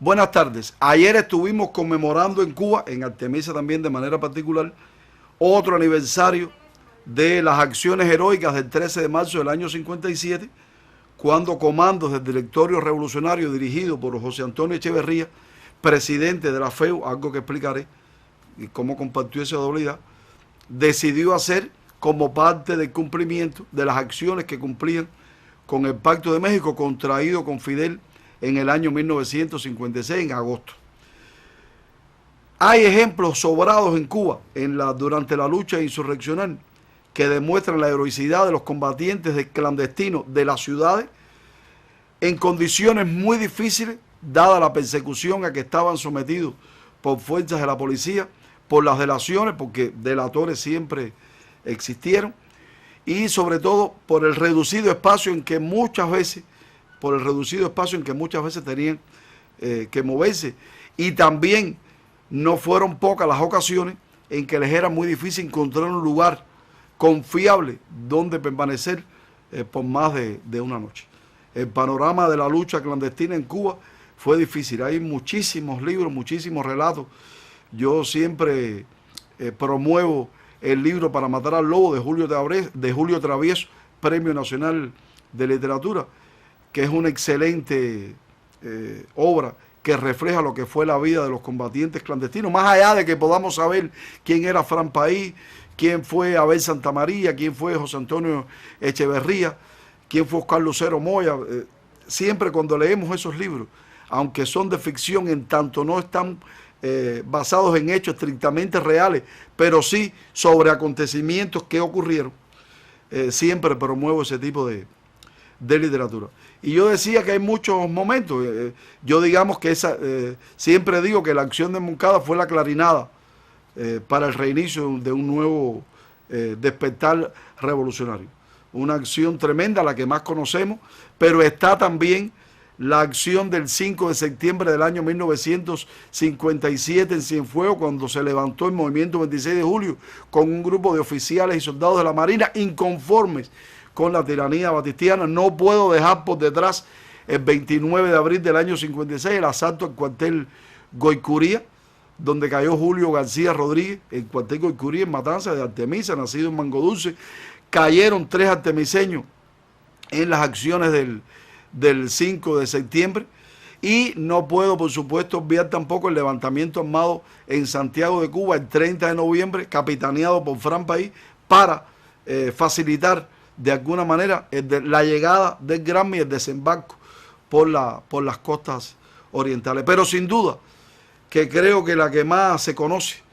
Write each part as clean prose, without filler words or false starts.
Buenas tardes. Ayer estuvimos conmemorando en Cuba, en Artemisa también de manera particular, otro aniversario de las acciones heroicas del 13 de marzo del año 57, cuando comandos del Directorio Revolucionario dirigido por José Antonio Echeverría, presidente de la FEU, algo que explicaré, y cómo compartió esa doblidad, decidió hacer como parte del cumplimiento de las acciones que cumplían con el Pacto de México contraído con Fidel en el año 1956, en agosto. Hay ejemplos sobrados en Cuba durante la lucha insurreccional que demuestran la heroicidad de los combatientes clandestinos de las ciudades en condiciones muy difíciles, dada la persecución a que estaban sometidos por fuerzas de la policía, por las delaciones, porque delatores siempre existieron, y sobre todo por el reducido espacio en que muchas veces tenían que moverse, y también no fueron pocas las ocasiones en que les era muy difícil encontrar un lugar confiable donde permanecer por más de una noche. El panorama de la lucha clandestina en Cuba fue difícil. Hay muchísimos libros, muchísimos relatos. Yo siempre promuevo el libro Para matar al lobo de Julio Travieso, Premio Nacional de Literatura, que es una excelente obra que refleja lo que fue la vida de los combatientes clandestinos, más allá de que podamos saber quién era Fran País, quién fue Abel Santamaría, quién fue José Antonio Echeverría, quién fue Oscar Lucero Moya. Siempre cuando leemos esos libros, aunque son de ficción, en tanto no están basados en hechos estrictamente reales, pero sí sobre acontecimientos que ocurrieron, siempre promuevo ese tipo de literatura. Y yo decía que hay muchos momentos, yo digamos que siempre digo que la acción de Moncada fue la clarinada para el reinicio de un nuevo despertar revolucionario. Una acción tremenda, la que más conocemos, pero está también la acción del 5 de septiembre del año 1957 en Cienfuegos, cuando se levantó el movimiento 26 de julio con un grupo de oficiales y soldados de la Marina inconformes con la tiranía batistiana. No puedo dejar por detrás el 29 de abril del año 56, el asalto al cuartel Goycuría, donde cayó Julio García Rodríguez, el cuartel Goycuría en Matanzas de Artemisa, nacido en Mango Dulce. Cayeron 3 artemiseños en las acciones del 5 de septiembre. Y no puedo, por supuesto, obviar tampoco el levantamiento armado en Santiago de Cuba el 30 de noviembre, capitaneado por Fran País, para facilitar de alguna manera la llegada del Granma y el desembarco por las costas orientales. Pero sin duda que creo que la que más se conoce,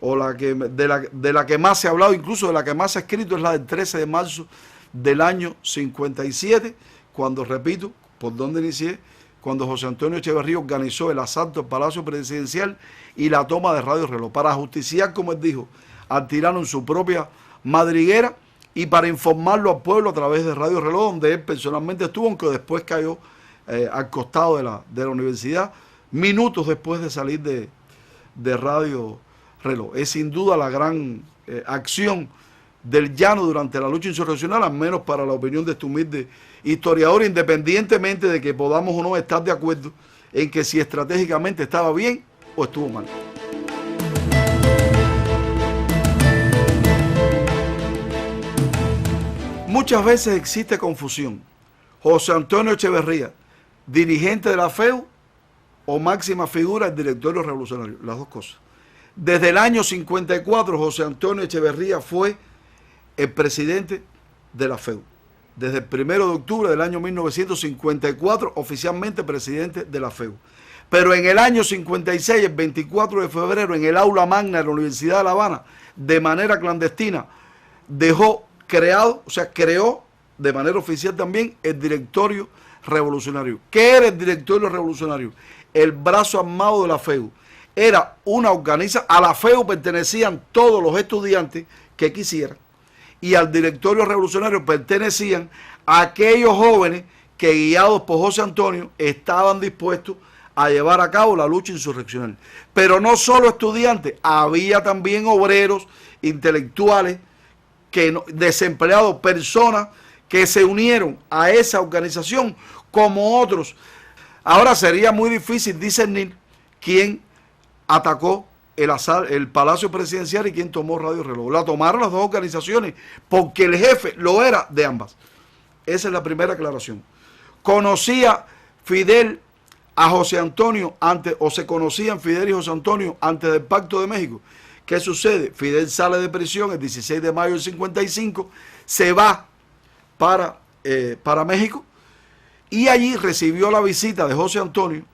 o de la que más se ha hablado, incluso de la que más se ha escrito, es la del 13 de marzo del año 57, cuando, repito, por donde inicié, cuando José Antonio Echeverría organizó el asalto al Palacio Presidencial y la toma de Radio Reloj, para justiciar, como él dijo, al tirano en su propia madriguera, y para informarlo al pueblo a través de Radio Reloj, donde él personalmente estuvo, aunque después cayó al costado de la universidad, minutos después de salir de Radio Reloj. Es sin duda la gran acción del llano durante la lucha insurreccional, al menos para la opinión de este humilde historiador, independientemente de que podamos o no estar de acuerdo en que si estratégicamente estaba bien o estuvo mal. Muchas veces existe confusión. José Antonio Echeverría, dirigente de la FEU o máxima figura del Directorio Revolucionario, las dos cosas. Desde el año 54, José Antonio Echeverría fue el presidente de la FEU. Desde el 1 de octubre del año 1954, oficialmente presidente de la FEU. Pero en el año 56, el 24 de febrero, en el aula magna de la Universidad de La Habana, de manera clandestina, creó de manera oficial también el Directorio Revolucionario. ¿Qué era el Directorio Revolucionario? El brazo armado de la FEU. Era una organización, a la FEU pertenecían todos los estudiantes que quisieran, y al Directorio Revolucionario pertenecían aquellos jóvenes que, guiados por José Antonio, estaban dispuestos a llevar a cabo la lucha insurreccional. Pero no solo estudiantes, había también obreros, intelectuales, desempleados, personas que se unieron a esa organización, como otros Ahora sería muy difícil discernir quién atacó el Palacio Presidencial y quién tomó Radio Reloj. La tomaron las dos organizaciones porque el jefe lo era de ambas. Esa es la primera aclaración. ¿Conocía Fidel a José Antonio antes, o se conocían Fidel y José Antonio antes del Pacto de México? ¿Qué sucede? Fidel sale de prisión el 16 de mayo del 55, se va para México y allí recibió la visita de José Antonio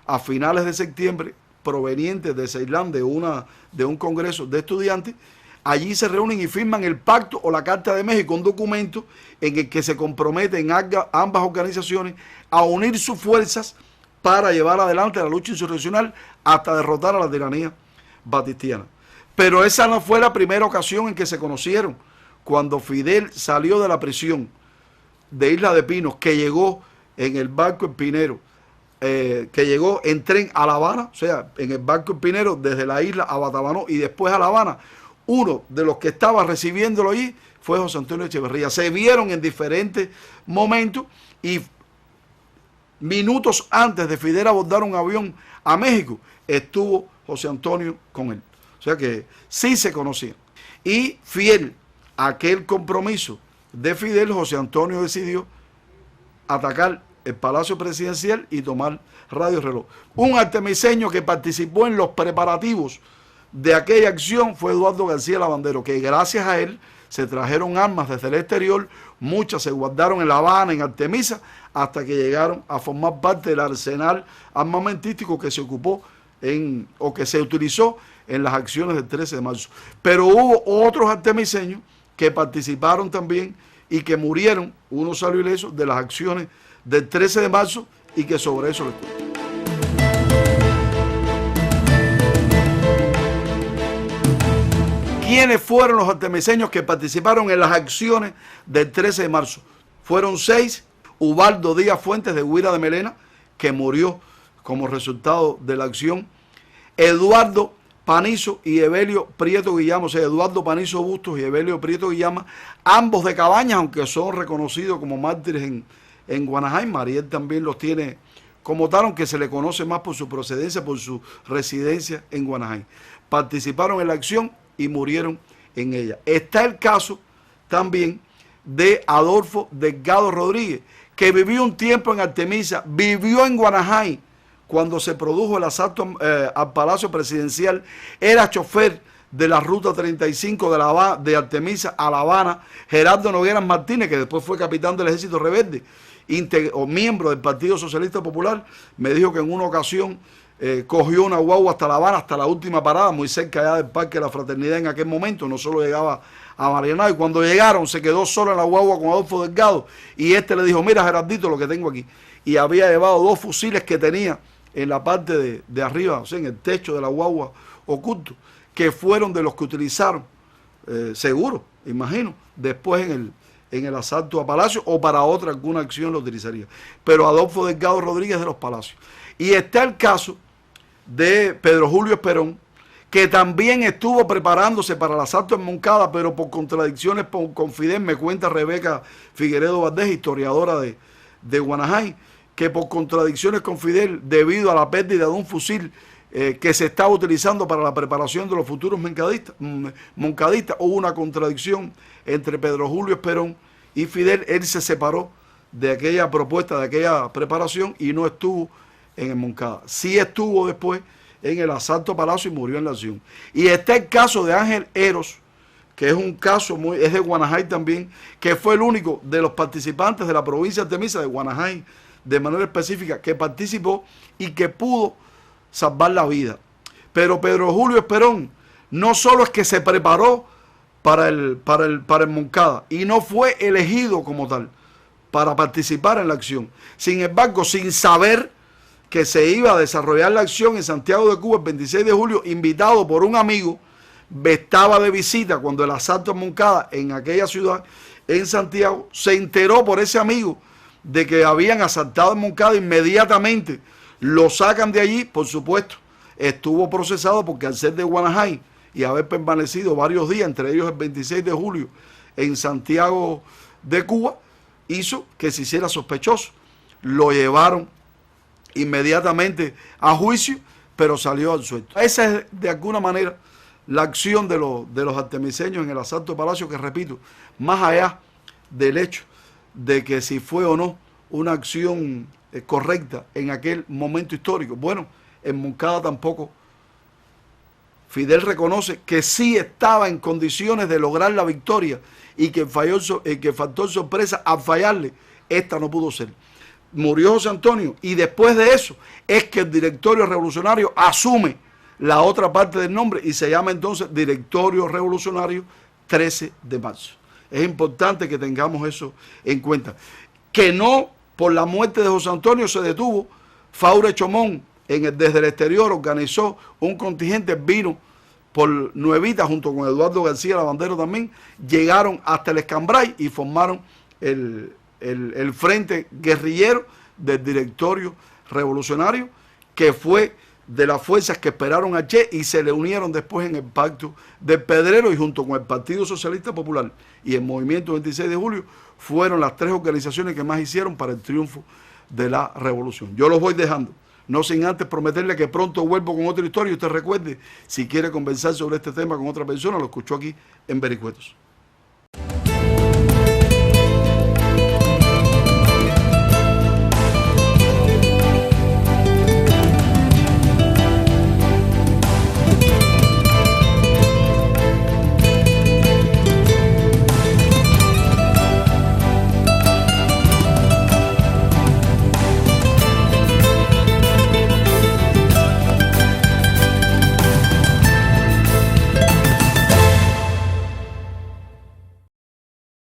a finales de septiembre, provenientes de Ceilán, de un congreso de estudiantes. Allí se reúnen y firman el Pacto o la Carta de México, un documento en el que se comprometen ambas organizaciones a unir sus fuerzas para llevar adelante la lucha insurreccional hasta derrotar a la tiranía batistiana. Pero esa no fue la primera ocasión en que se conocieron. Cuando Fidel salió de la prisión de Isla de Pinos, que llegó en el barco Espinero, que llegó en tren a La Habana, o sea, en el barco Espinero desde la isla a Batabanó y después a La Habana, uno de los que estaba recibiéndolo allí fue José Antonio Echeverría. Se vieron en diferentes momentos y minutos antes de Fidel abordar un avión a México, estuvo José Antonio con él. O sea que sí se conocían. Y fiel a aquel compromiso de Fidel, José Antonio decidió atacar el Palacio Presidencial y tomar Radio Reloj. Un artemiseño que participó en los preparativos de aquella acción fue Eduardo García Lavandero, que gracias a él se trajeron armas desde el exterior, muchas se guardaron en La Habana, en Artemisa, hasta que llegaron a formar parte del arsenal armamentístico que se ocupó o que se utilizó en las acciones del 13 de marzo. Pero hubo otros artemiseños que participaron también y que murieron, uno salió ileso, de las acciones del 13 de marzo y que sobre eso les cuento. ¿Quiénes fueron los artemiseños que participaron en las acciones del 13 de marzo? Fueron 6. Ubaldo Díaz Fuentes de Huira de Melena, que murió como resultado de la acción. Eduardo Panizo y Evelio Prieto Guillama, o sea, Eduardo Panizo Bustos y Evelio Prieto Guillama, ambos de Cabañas, aunque son reconocidos como mártires en Guanajay. Mariel también los tiene como tal, aunque se le conoce más por su procedencia, por su residencia en Guanajay. Participaron en la acción y murieron en ella. Está el caso también de Adolfo Delgado Rodríguez, que vivió un tiempo en Artemisa, vivió en Guanajay cuando se produjo el asalto al Palacio Presidencial, era chofer de la Ruta 35 de Artemisa a La Habana. Gerardo Nogueras Martínez, que después fue capitán del Ejército Rebelde, o miembro del Partido Socialista Popular, me dijo que en una ocasión cogió una guagua hasta La Habana, hasta la última parada, muy cerca ya del Parque de la Fraternidad en aquel momento, no solo llegaba a Marianao, y cuando llegaron se quedó solo en la guagua con Adolfo Delgado, y este le dijo: mira, Gerardito, lo que tengo aquí, y había llevado 2 fusiles que tenía en la parte de arriba, o sea, en el techo de la guagua oculto, que fueron de los que utilizaron, seguro, imagino, después en el asalto a Palacio, o para alguna acción lo utilizaría. Pero Adolfo Delgado Rodríguez de los Palacios. Y está el caso de Pedro Julio Esperón, que también estuvo preparándose para el asalto en Moncada, pero por contradicciones con Fidel, me cuenta Rebeca Figueredo Valdés, historiadora de Guanajay, que por contradicciones con Fidel, debido a la pérdida de un fusil que se estaba utilizando para la preparación de los futuros moncadistas, hubo una contradicción entre Pedro Julio Esperón y Fidel. Él se separó de aquella propuesta, de aquella preparación, y no estuvo en el Moncada. Sí estuvo después en el asalto a Palacio y murió en la acción. Y está el caso de Ángel Eros, que es un caso es de Guanajay también, que fue el único de los participantes de la provincia de Artemisa, de Guanajay de manera específica, que participó y que pudo salvar la vida. Pero Pedro Julio Esperón no solo es que se preparó para el Moncada y no fue elegido como tal para participar en la acción. Sin embargo, sin saber que se iba a desarrollar la acción en Santiago de Cuba el 26 de julio, invitado por un amigo, estaba de visita cuando el asalto a Moncada en aquella ciudad, en Santiago, se enteró por ese amigo de que habían asaltado en Moncada. Inmediatamente lo sacan de allí. Por supuesto, estuvo procesado porque al ser de Guanajay y haber permanecido varios días, entre ellos el 26 de julio, en Santiago de Cuba, hizo que se hiciera sospechoso. Lo llevaron inmediatamente a juicio, pero salió absuelto. Esa es de alguna manera la acción de los artemiseños en el asalto a Palacio, que repito, más allá del hecho de que si fue o no una acción correcta en aquel momento histórico. Bueno, en Moncada tampoco. Fidel reconoce que sí estaba en condiciones de lograr la victoria y que faltó sorpresa al fallarle, esta no pudo ser. Murió José Antonio y después de eso es que el Directorio Revolucionario asume la otra parte del nombre y se llama entonces Directorio Revolucionario 13 de marzo. Es importante que tengamos eso en cuenta. Que no por la muerte de José Antonio se detuvo. Faure Chomón desde el exterior organizó un contingente, vino por Nuevita junto con Eduardo García Lavandero también, llegaron hasta el Escambray y formaron el frente guerrillero del Directorio Revolucionario, que fue de las fuerzas que esperaron a Che y se le unieron después en el Pacto del Pedrero, y junto con el Partido Socialista Popular y el Movimiento 26 de Julio fueron las tres organizaciones que más hicieron para el triunfo de la revolución. Yo los voy dejando, no sin antes prometerle que pronto vuelvo con otra historia. Y usted recuerde, si quiere conversar sobre este tema con otra persona, lo escuchó aquí en Vericuetos.